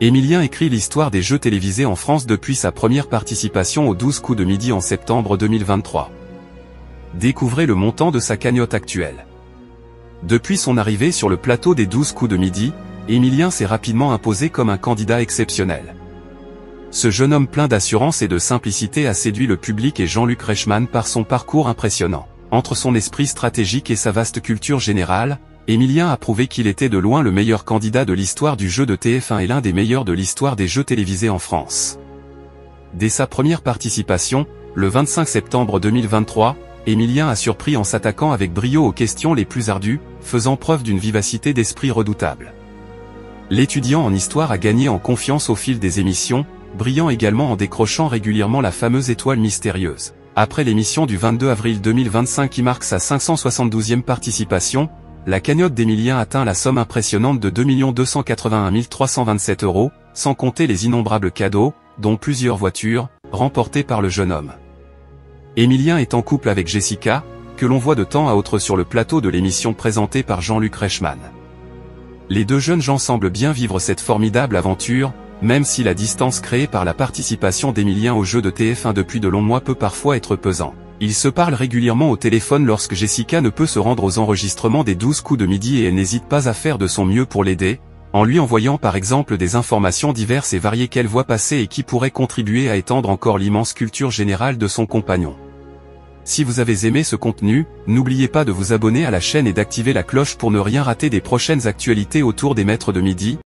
Émilien écrit l'histoire des jeux télévisés en France depuis sa première participation aux 12 coups de midi en septembre 2023. Découvrez le montant de sa cagnotte actuelle. Depuis son arrivée sur le plateau des 12 coups de midi, Émilien s'est rapidement imposé comme un candidat exceptionnel. Ce jeune homme plein d'assurance et de simplicité a séduit le public et Jean-Luc Reichmann par son parcours impressionnant. Entre son esprit stratégique et sa vaste culture générale, Émilien a prouvé qu'il était de loin le meilleur candidat de l'histoire du jeu de TF1 et l'un des meilleurs de l'histoire des jeux télévisés en France. Dès sa première participation, le 25 septembre 2023, Émilien a surpris en s'attaquant avec brio aux questions les plus ardues, faisant preuve d'une vivacité d'esprit redoutable. L'étudiant en histoire a gagné en confiance au fil des émissions, brillant également en décrochant régulièrement la fameuse étoile mystérieuse. Après l'émission du 22 avril 2025 qui marque sa 572e participation, la cagnotte d'Émilien atteint la somme impressionnante de 2 281 327 €, sans compter les innombrables cadeaux, dont plusieurs voitures, remportées par le jeune homme. Émilien est en couple avec Jessica, que l'on voit de temps à autre sur le plateau de l'émission présentée par Jean-Luc Reichmann. Les deux jeunes gens semblent bien vivre cette formidable aventure, même si la distance créée par la participation d'Émilien au jeu de TF1 depuis de longs mois peut parfois être pesant. Ils se parlent régulièrement au téléphone lorsque Jessica ne peut se rendre aux enregistrements des 12 coups de midi et elle n'hésite pas à faire de son mieux pour l'aider, en lui envoyant par exemple des informations diverses et variées qu'elle voit passer et qui pourraient contribuer à étendre encore l'immense culture générale de son compagnon. Si vous avez aimé ce contenu, n'oubliez pas de vous abonner à la chaîne et d'activer la cloche pour ne rien rater des prochaines actualités autour des maîtres de midi.